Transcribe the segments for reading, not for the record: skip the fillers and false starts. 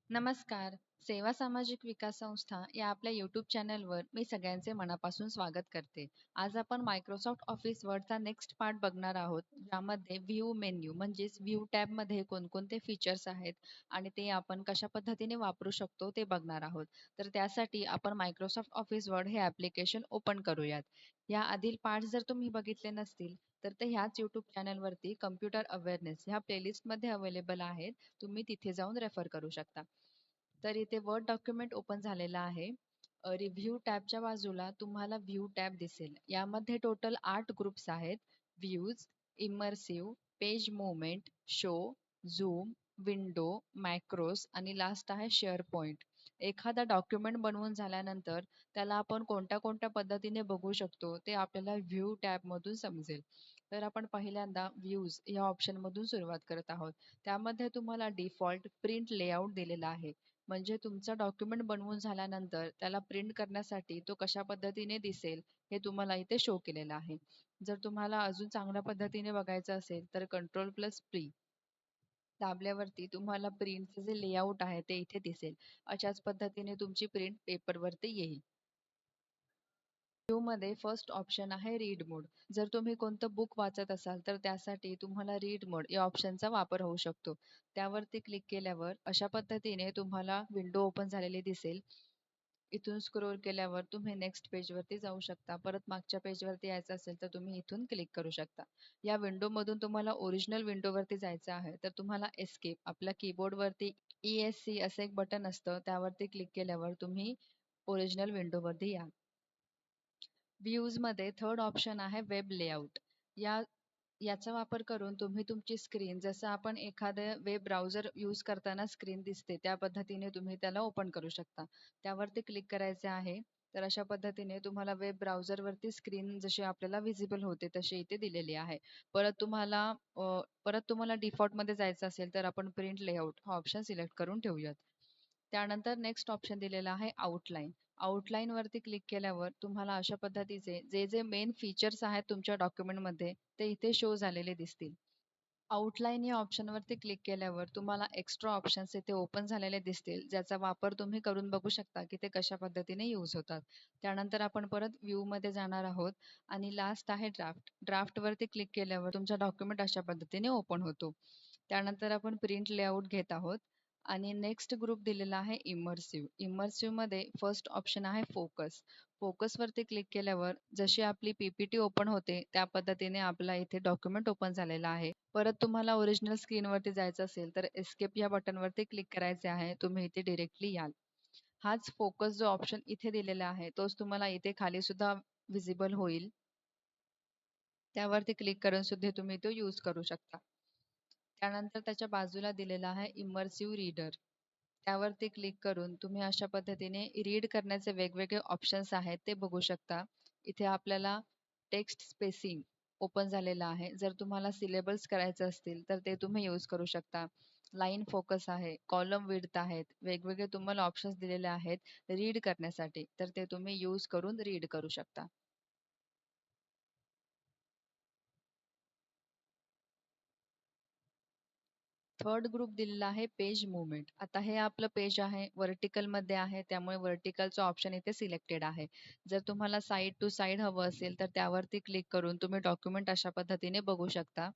नमस्कार. सेवा सामाजिक विकास संस्था या आपल्या यूट्यूब चॅनलवर मी सगळ्यांचे मनापासून स्वागत करते. आज आपण मायक्रोसॉफ्ट ऑफिस वर्डचा नेक्स्ट पार्ट बघणार आहोत, ज्यामध्ये व्ह्यू मेन्यू म्हणजेच व्ह्यू टॅबमध्ये कोणकोणते फीचर्स आहेत आणि ते आपण कशा पद्धतीने वापरू शकतो ते बघणार आहोत. तर त्यासाठी आपण मायक्रोसॉफ्ट ऑफिस वर्ड हे ॲप्लिकेशन ओपन करूयात. या आधील पार्ट्स जर तुम्ही बघितले नसतील, तर ते ह्याच यूट्यूब चॅनलवरती कम्प्युटर अवेअरनेस ह्या प्लेलिस्टमध्ये अवेलेबल आहेत. तुम्ही तिथे जाऊन रेफर करू शकता. तर इथे वर्ड डॉक्युमेंट ओपन झालेला आहे. रिव्ह्यू टॅबच्या बाजूला तुम्हाला व्ह्यू टॅब दिसेल. यामध्ये टोटल 8 ग्रुप्स आहेत. Views, immersive, page movement, show, zoom, window, macros आणि लास्ट आहे शेअर पॉइंट. एखादा डॉक्युमेंट बनवून झाल्यानंतर त्याला आपण कोणत्या कोणत्या पद्धतीने बघू शकतो ते आपल्याला व्ह्यू टॅबमधून समजेल. तर आपण पहिल्यांदा व्ह्यूज या ऑप्शनमधून सुरुवात करत आहोत. त्यामध्ये तुम्हाला डिफॉल्ट प्रिंट लेआउट दिलेला आहे. म्हणजे तुमचा डॉक्युमेंट बनवून झाल्यानंतर त्याला प्रिंट करण्यासाठी तो कशा पद्धतीने दिसेल हे तुम्हाला इथे शो केलेलं आहे. जर तुम्हाला अजून चांगल्या पद्धतीने बघायचं असेल तर कंट्रोल+P दाबल्यावरती तुम्हाला प्रिंटचे जे लेआउट आहे ते इथे दिसेल. अशाच पद्धतीने तुमची प्रिंट पेपरवरती येईल. मध्ये फर्स्ट ऑप्शन आहे रीड मोड. जर तुम्ही कोणतं बुक वाचत असाल तर त्यासाठी तुम्हाला रीड मोड या ऑप्शनचा वापर होऊ शकतो. त्यावरती क्लिक केल्यावर अशा पद्धतीने तुम्हाला विंडो ओपन झालेली दिसेल. इथून स्क्रोल केल्यावर तुम्ही नेक्स्ट पेजवरती जाऊ शकता. परत मागच्या पेजवरती यायचं असेल तर तुम्ही इथून क्लिक करू शकता. या विंडोमधून तुम्हाला ओरिजिनल विंडोवरती जायचं आहे तर तुम्हाला एस्केप आपल्या कीबोर्डवरती ESC असं एक बटन असतं, त्यावरती क्लिक केल्यावर तुम्ही ओरिजिनल विंडोवरती या. व्ह्यूजमध्ये थर्ड ऑप्शन आहे वेब लेआउट. याचा वापर करून तुम्ही तुमची स्क्रीन जसं आपण एखादं वेब ब्राउझर यूज करताना स्क्रीन दिसते त्या पद्धतीने तुम्ही त्याला ओपन करू शकता. त्यावरती क्लिक करायचे आहे. तर अशा पद्धतीने तुम्हाला वेब ब्राउझरवरती स्क्रीन जशी आपल्याला व्हिजिबल होते तशी इथे दिलेली आहे. परत तुम्हाला डिफॉल्टमध्ये जायचं असेल तर आपण प्रिंट लेआउट हा ऑप्शन सिलेक्ट करून ठेवूयात. त्यानंतर नेक्स्ट ऑप्शन दिलेला आहे आउटलाईन. आउटलाईनवरती क्लिक केल्यावर तुम्हाला अशा पद्धतीचे जे जे मेन फीचर्स आहेत तुमच्या डॉक्युमेंटमध्ये ते इथे शो झालेले दिसतील. आउटलाईन या ऑप्शनवरती क्लिक केल्यावर तुम्हाला एक्स्ट्रा ऑप्शन्स इथे ओपन झालेले दिसतील, ज्याचा वापर तुम्ही करून बघू शकता की ते कशा पद्धतीने यूज होतात. त्यानंतर आपण परत व्ह्यूमध्ये जाणार आहोत आणि लास्ट आहे ड्राफ्ट. ड्राफ्टवरती क्लिक केल्यावर तुमचा डॉक्युमेंट अशा पद्धतीने ओपन होतो. त्यानंतर आपण प्रिंट लेआउट घेत आहोत आणि नेक्स्ट ग्रुप दिलेला आहे इमर्सिव्ह. इमर्सिव्हमध्ये फर्स्ट ऑप्शन आहे फोकस. फोकसवरती क्लिक केल्यावर जशी आपली PPT ओपन होते त्या पद्धतीने आपला इथे डॉक्युमेंट ओपन झालेला आहे. परत तुम्हाला ओरिजिनल स्क्रीनवरती जायचं असेल तर एस्केप या बटनवरती क्लिक करायचे आहे. तुम्ही इथे डिरेक्टली याल. हाच फोकस जो ऑप्शन इथे दिलेला आहे तोच तुम्हाला इथे खाली सुद्धा विजिबल होईल. त्यावरती क्लिक करून सुद्धा तुम्ही तो यूज करू शकता. त्यानंतर त्याच्या बाजूला दिलेला आहे इमर्सिव्ह रीडर. त्यावरती क्लिक करून तुम्ही अशा पद्धतीने रीड करण्याचे वेगवेगळे ऑप्शन्स आहेत ते बघू शकता. इथे आपल्याला टेक्स्ट स्पेसिंग ओपन झालेलं आहे. जर तुम्हाला सिलेबल्स करायचं असतील तर ते तुम्ही यूज करू शकता. लाईन फोकस आहे, कॉलम विड्थ आहेत, वेगवेगळे तुम्हाला ऑप्शन्स दिलेले आहेत रीड करण्यासाठी, तर ते तुम्ही यूज करून रीड करू शकता. थर्ड ग्रुप दिलेला आहे पेज मुवमेंट. आता हे आपलं पेज आहे मध्ये आहे, त्यामुळे व्हर्टिकलचा ऑप्शन इथे सिलेक्टेड आहे. जर तुम्हाला साईड टू साईड हवं असेल तर त्यावरती क्लिक करून तुम्ही डॉक्युमेंट अशा पद्धतीने बघू शकता.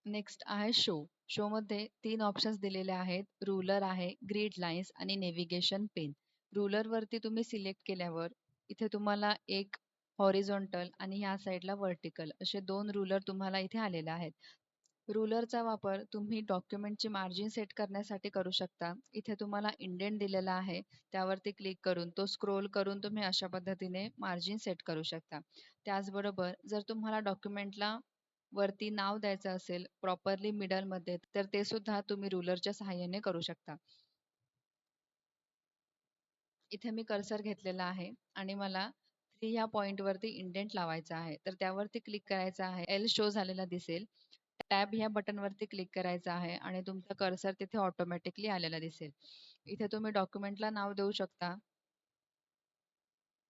नेक्स्ट आहे शो. शो मध्ये 3 ऑप्शन्स दिलेले आहेत. रुलर आहे, ग्रीड लाईन्स आणि नेव्हिगेशन पेन. रुलर वरती तुम्ही सिलेक्ट केल्यावर इथे तुम्हाला एक हॉरिझॉन्टल आणि ह्या साईडला व्हर्टिकल असे 2 रुलर तुम्हाला इथे आलेले आहेत. रुलरचा वापर तुम्ही डॉक्युमेंटची मार्जिन सेट करण्यासाठी करू शकता. इथे तुम्हाला इंडेंट दिलेला आहे. त्यावरती क्लिक करून तो स्क्रोल करून तुम्ही अशा पद्धतीने मार्जिन सेट करू शकता. त्याचबरोबर जर तुम्हाला डॉक्युमेंटला वरती नाव द्यायचं असेल प्रॉपरली मिडलमध्ये तर ते सुद्धा तुम्ही रुलरच्या सहाय्याने करू शकता. इथे मी कर्सर घेतलेला आहे आणि मला 3 ह्या पॉइंटवरती इंडेंट लावायचा आहे. तर त्यावरती क्लिक करायचं आहे. एल शो झालेला दिसेल. टॅब ह्या बटनवरती क्लिक करायचं आहे आणि तुमचा कर्सर तिथे ऑटोमॅटिकली आलेला दिसेल. इथे तुम्ही डॉक्युमेंटला नाव देऊ शकता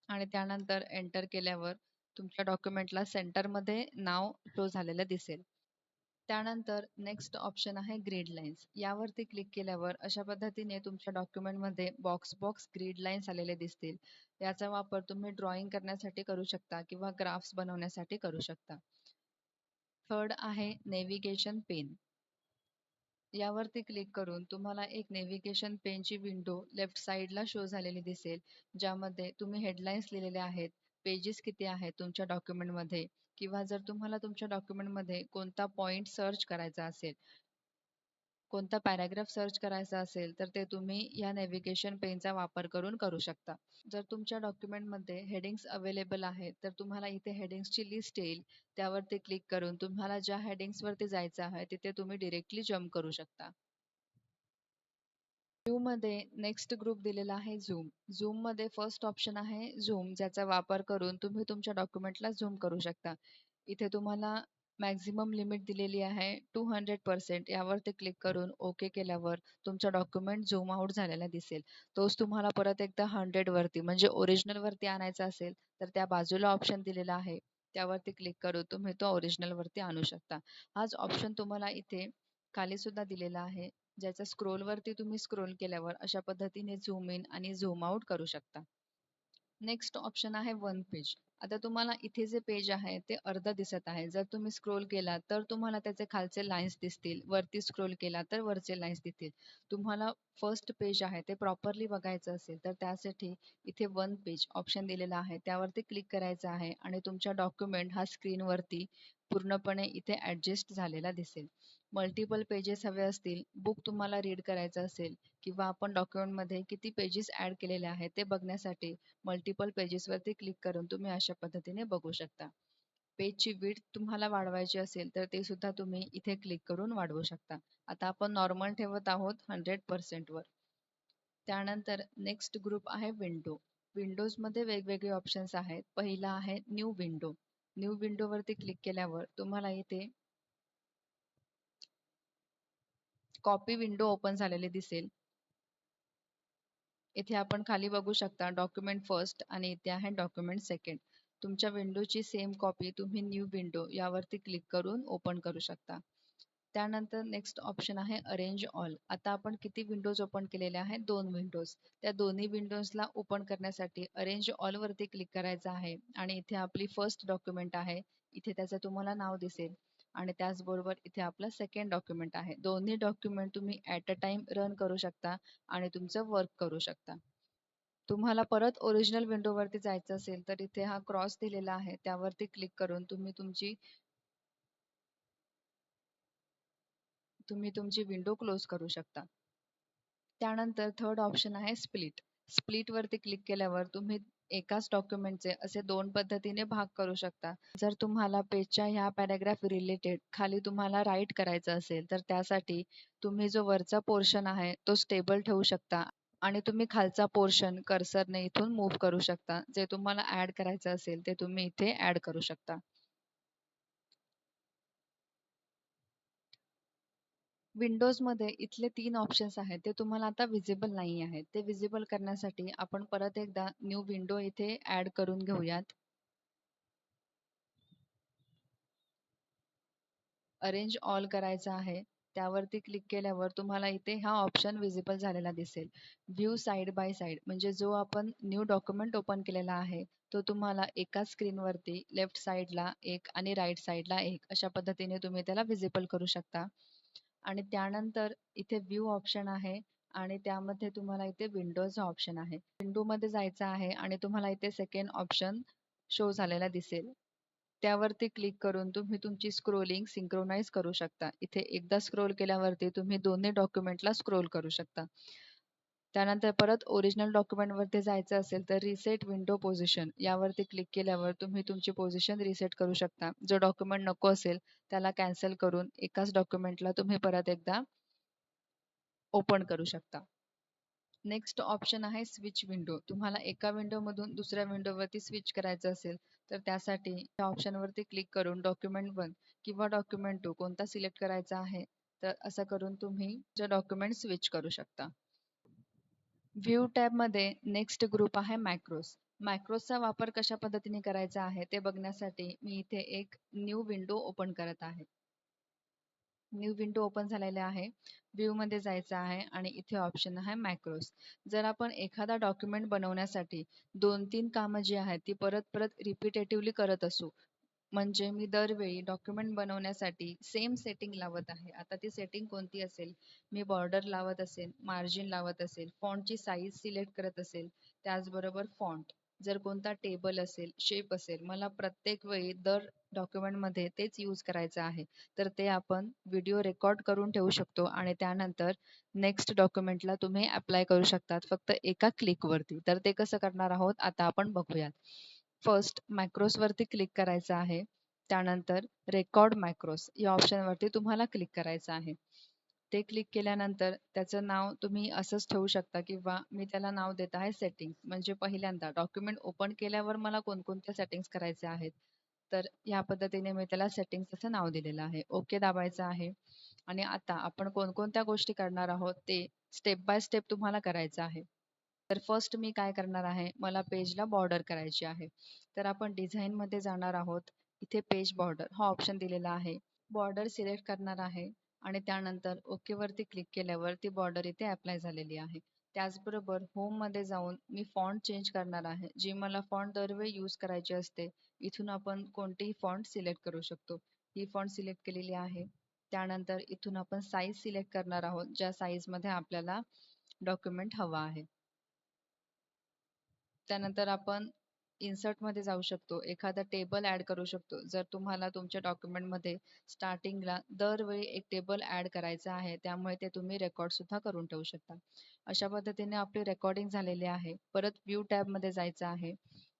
आणि त्यानंतर एंटर केल्यावर तुमच्या डॉक्युमेंटला सेंटरमध्ये नाव शो झालेलं दिसेल. त्यानंतर नेक्स्ट ऑप्शन आहे ग्रीड लाईन्स. यावरती क्लिक केल्यावर अशा पद्धतीने तुमच्या डॉक्युमेंटमध्ये बॉक्स ग्रीड लाईन्स आलेले दिसतील. याचा वापर तुम्ही ड्रॉइंग करण्यासाठी करू शकता किंवा ग्राफ्स बनवण्यासाठी करू शकता. थर्ड आहे नेव्हिगेशन पेन. यावरती क्लिक करून तुम्हाला एक नेव्हिगेशन पेनची विंडो लेफ्ट साईडला शो झालेली दिसेल, ज्यामध्ये तुम्ही हेडलाईन्स लिहिलेल्या आहेत, पेजेस किती आहेत तुमच्या डॉक्युमेंटमध्ये, किंवा जर तुम्हाला तुमच्या डॉक्युमेंटमध्ये कोणता पॉईंट सर्च करायचा असेल, कोणता पॅराग्राफ सर्च करायचा असेल, तर ते तुम्ही या नेव्हिगेशन पेनचा वापर करून करू शकता. जर तुमच्या डॉक्युमेंटमध्ये हेडिंग्स अवेलेबल आहेत, तर तुम्हाला इथे हेडिंग्सची लिस्ट येईल. त्यावरती क्लिक करून तुम्हाला ज्या हेडिंग्सवरती जायचं आहे, तिथे तुम्ही डिरेक्टली जम्प करू शकता. मध्ये नेक्स्ट ग्रुप दिलेला आहे झूम. झूममध्ये फर्स्ट ऑप्शन आहे झूम, ज्याचा वापर करून तुम्ही तुमच्या डॉक्युमेंटला झूम करू शकता. इथे तुम्हाला मॅक्झिमम लिमिट दिलेली आहे 200%. यावरती क्लिक करून ओके केल्यावर तुमचा डॉक्युमेंट झूम आउट झालेला दिसेल. तोच तुम्हाला परत एकदा 100 वरती म्हणजे ओरिजिनल वरती आणायचा असेल, तर त्या बाजूला ऑप्शन दिलेला आहे, त्यावरती क्लिक करून तुम्ही तो ओरिजिनल वरती आणू शकता. हाच ऑप्शन तुम्हाला इथे खाली सुद्धा दिलेला आहे, ज्याच्या स्क्रोलवरती तुम्ही स्क्रोल केल्यावर अशा पद्धतीने झूम इन आणि झूम आउट करू शकता. नेक्स्ट ऑप्शन आहे वन पेज. आता तुम्हाला इथे जे पेज आहे ते अर्ध दिसत आहे. जर तुम्ही स्क्रोल केला तर तुम्हाला त्याचे खालचे लाईन्स दिसतील, वरती स्क्रोल केला तर वरचे लाईन्स दिसतील. तुम्हाला फर्स्ट पेज आहे ते प्रॉपरली बघायचं असेल तर त्यासाठी इथे वन पेज ऑप्शन दिलेला आहे, त्यावरती क्लिक करायचं आहे आणि तुमच्या डॉक्युमेंट हा स्क्रीनवरती पूर्णपणे इथे ॲडजस्ट झालेला दिसेल. मल्टिपल पेजेस हवे असतील, बुक तुम्हाला रीड करायचं असेल, किंवा आपण डॉक्युमेंटमध्ये किती पेजेस ॲड केलेले आहेत ते बघण्यासाठी मल्टिपल पेजेसवरती क्लिक करून तुम्ही अशा पद्धतीने बघू शकता. पेजची विड्थ तुम्हाला वाढवायची असेल तर ते सुद्धा तुम्ही इथे क्लिक करून वाढवू शकता. आता आपण नॉर्मल ठेवत आहोत 100% वर. त्यानंतर नेक्स्ट ग्रुप आहे विंडो. विंडोजमध्ये वेगवेगळे ऑप्शन्स आहेत. पहिला आहे न्यू विंडो. न्यू विंडोवरती क्लिक केल्यावर तुम्हाला इथे कॉपी विंडो ओपन झालेली दिसेल. इथे आपण खाली बघू शकता डॉक्युमेंट फर्स्ट आणि इथे आहे डॉक्युमेंट सेकंड. तुमच्या विंडोची सेम कॉपी तुम्ही न्यू विंडो यावरती क्लिक करून ओपन करू शकता. त्यानंतर नेक्स्ट ऑप्शन आहे अरेंज ऑल. आता आपण किती विंडोज ओपन केलेल्या आहेत? 2 विंडोज. त्या दोन्ही विंडोजला ओपन करण्यासाठी अरेंज ऑल वरती क्लिक करायचं आहे आणि इथे आपली फर्स्ट डॉक्युमेंट आहे, इथे त्याचं तुम्हाला नाव दिसेल आणि त्याचबरोबर इथे आपलं सेकंड डॉक्युमेंट आहे. दोन्ही डॉक्युमेंट तुम्ही ॲट अ टाइम रन करू शकता आणि तुमचं वर्क करू शकता. तुम्हाला परत ओरिजिनल विंडोवरती जायचं असेल तर इथे हा क्रॉस दिलेला आहे, त्यावरती क्लिक करून तुम्ही तुमची विंडो क्लोज करू शकता. त्यानंतर थर्ड ऑप्शन आहे स्प्लिट. स्प्लिटवरती क्लिक केल्यावर तुम्ही एकाच डॉक्युमेंटचे असे 2 पद्धतीने भाग करू शकता. जर तुम्हाला पेजच्या ह्या पॅराग्राफ रिलेटेड खाली तुम्हाला राईट करायचं असेल, तर त्यासाठी तुम्ही जो वरचा पोर्शन आहे तो स्टेबल ठेवू शकता आणि तुम्ही खालचा पोर्शन कर्सरने इथून मूव्ह करू शकता. जे तुम्हाला ॲड करायचं असेल ते तुम्ही इथे ॲड करू शकता. विंडोजमध्ये इथले 3 ऑप्शन्स आहेत ते तुम्हाला आता विजिबल नाही आहेत. ते विजिबल करण्यासाठी आपण परत एकदा न्यू विंडो इथे ॲड करून घेऊयात. अरेंज ऑल करायचा आहे. त्यावरती क्लिक केल्यावर तुम्हाला इथे हा ऑप्शन विजिबल झालेला दिसेल. व्ह्यू साइड बाय साइड म्हणजे जो आपण न्यू डॉक्युमेंट ओपन केलेला आहे, तो तुम्हाला एकाच स्क्रीनवरती लेफ्ट साइडला एक आणि राईट साइडला एक अशा पद्धतीने तुम्ही त्याला विजिबल करू शकता. आणि त्यानंतर इथे व्ह्यू ऑप्शन आहे आणि त्यामध्ये तुम्हाला इथे विंडोज ऑप्शन आहे. विंडोमध्ये जायचं आहे आणि तुम्हाला इथे सेकंड ऑप्शन शो झालेला दिसेल. त्यावरती क्लिक करून तुम्ही तुमची स्क्रोलिंग सिंक्रोनाइज करू शकता. इथे एकदा स्क्रोल केल्यावरती तुम्ही दोन्ही डॉक्युमेंटला स्क्रोल करू शकता. त्यानंतर परत ओरिजिनल डॉक्युमेंटवरती जायचं असेल तर रिसेट विंडो पोझिशन यावरती क्लिक केल्यावर तुम्ही तुमची पोझिशन रिसेट करू शकता. जो डॉक्युमेंट नको असेल त्याला कॅन्सल करून एकाच डॉक्युमेंटला तुम्ही परत एकदा ओपन करू शकता. नेक्स्ट ऑप्शन आहे स्विच विंडो. तुम्हाला एका विंडोमधून दुसऱ्या विंडोवरती स्विच करायचं असेल तर त्यासाठी त्या ऑप्शनवरती क्लिक करून डॉक्युमेंट 1 किंवा डॉक्युमेंट 2 कोणता सिलेक्ट करायचा आहे, तर असं करून तुम्ही जे डॉक्युमेंट स्विच करू शकता. व्ह्यू टॅबमध्ये नेक्स्ट ग्रुप आहे मॅक्रोज. मॅक्रोजचा वापर कशा पद्धतीने करायचा आहे ते बघण्यासाठी मी इथे एक न्यू विंडो ओपन करत आहे. न्यू विंडो ओपन झालेले आहे. व्ह्यू मध्ये जायचं आहे आणि इथे ऑप्शन आहे मॅक्रोज. जर आपण एखादा डॉक्युमेंट बनवण्यासाठी 2-3 कामं जी आहेत ती परत परत रिपिटेटिव्हली करत असू, म्हणजे मी दरवेळी डॉक्युमेंट बनवण्यासाठी सेम सेटिंग लावत आहे. आता ती सेटिंग कोणती असेल, मी बॉर्डर लावत असेल, मार्जिन लावत असेल, फॉन्टची साईज सिलेक्ट करत असेल, त्याचबरोबर फॉन्ट, जर कोणता टेबल असेल, शेप असेल, मला प्रत्येक वेळी दर डॉक्युमेंटमध्ये तेच यूज करायचं आहे, तर ते आपण व्हिडिओ रेकॉर्ड करून ठेवू शकतो आणि त्यानंतर नेक्स्ट डॉक्युमेंटला तुम्ही अप्लाय करू शकतात फक्त एका क्लिकवरती. तर ते कसं करणार आहोत आता आपण बघूयात. फर्स्ट मॅक्रोसवरती क्लिक करायचं आहे. त्यानंतर रेकॉर्ड मॅक्रोस या ऑप्शनवरती तुम्हाला क्लिक करायचं आहे. ते क्लिक केल्यानंतर त्याचं नाव तुम्ही असंच ठेवू शकता किंवा मी त्याला नाव देत आहे सेटिंग्स. म्हणजे पहिल्यांदा डॉक्युमेंट ओपन केल्यावर मला कोणकोणत्या सेटिंग्स करायच्या आहेत, तर ह्या पद्धतीने मी त्याला सेटिंग्स असं नाव दिलेलं आहे. ओके दाबायचं आहे आणि आता आपण कोणकोणत्या गोष्टी करणार आहोत ते स्टेप बाय स्टेप तुम्हाला करायचं आहे. तर फर्स्ट मी काय करणार आहे, मला पेजला बॉर्डर करायची आहे. तर आपण डिझाईनमध्ये जाणार आहोत. इथे पेज बॉर्डर हा ऑप्शन दिलेला आहे. बॉर्डर सिलेक्ट करणार आहे आणि त्यानंतर ओके वरती क्लिक केल्यावर ती बॉर्डर इथे अप्लाय झालेली आहे. त्याचबरोबर होममध्ये जाऊन मी फॉन्ट चेंज करणार आहे. जी मला फॉन्ट दरवेळी यूज करायची असते. इथून आपण कोणतीही फॉन्ट सिलेक्ट करू शकतो. ही फॉन्ट सिलेक्ट केलेली आहे. त्यानंतर इथून आपण साईज सिलेक्ट करणार आहोत, ज्या साईजमध्ये आपल्याला डॉक्युमेंट हवा आहे. त्यानंतर आपण इन्सर्टमध्ये जाऊ शकतो. एखादा टेबल ॲड करू शकतो. जर तुम्हाला तुमच्या डॉक्युमेंटमध्ये स्टार्टिंगला दरवेळी एक टेबल ॲड करायचं आहे, त्यामुळे ते तुम्ही रेकॉर्डसुद्धा करून ठेवू शकता. अशा पद्धतीने आपली रेकॉर्डिंग झालेली आहे. परत व्ह्यू टॅबमध्ये जायचं आहे.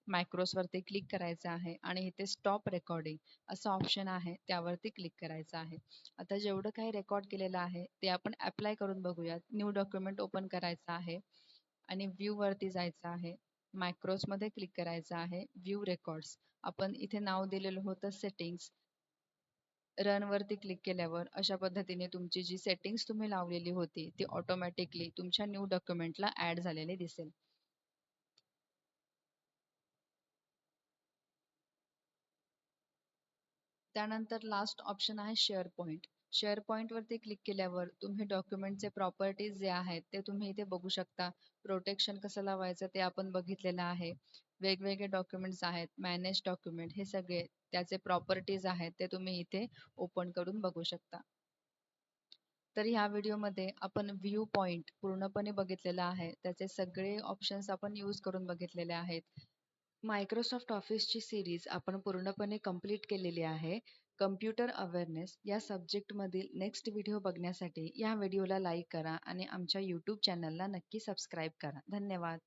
मॅक्रोसवरती क्लिक करायचं आहे आणि इथे स्टॉप रेकॉर्डिंग असं ऑप्शन आहे, त्यावरती क्लिक करायचं आहे. आता जेवढं काही रेकॉर्ड केलेलं आहे ते आपण अप्लाय करून बघूयात. न्यू डॉक्युमेंट ओपन करायचं आहे आणि व्ह्यूवरती जायचं आहे. मॅक्रोसमध्ये क्लिक करायचं आहे. View records. आपण इथे नाव दिलेलं होतं सेटिंग्स. रनवरती क्लिक केल्यावर अशा पद्धतीने तुमची जी सेटिंग्स तुम्ही लावलेली होती ती ऑटोमॅटिकली तुमच्या न्यू डॉक्युमेंटला ॲड झालेली दिसेल. त्यानंतर लास्ट ऑप्शन आहे शेअर पॉइंट. शेअर पॉइंटवरती क्लिक केल्यावर तुम्ही डॉक्युमेंटचे प्रॉपर्टीज जे आहेत ते तुम्ही इथे बघू शकता. प्रोटेक्शन कसं लावायचं ते आपण बघितलेलं आहे. वेगवेगळे डॉक्युमेंट्स आहेत, मॅनेज डॉक्युमेंट हे सगळे त्याचे प्रॉपर्टीज आहेत ते तुम्ही इथे ओपन करून बघू शकता. तर ह्या व्हिडिओमध्ये आपण व्ह्यू पॉइंट पूर्णपणे बघितलेला आहे. त्याचे सगळे ऑप्शन्स आपण यूज करून बघितलेले आहेत. मायक्रोसॉफ्ट ऑफिसची सिरीज आपण पूर्णपणे कंप्लीट केलेली आहे. कम्प्युटर अवेअरनेस या सब्जेक्टमधील नेक्स्ट व्हिडिओ बघण्यासाठी या व्हिडिओला लाईक करा आणि आमच्या यूट्यूब चॅनलला नक्की सबस्क्राईब करा. धन्यवाद.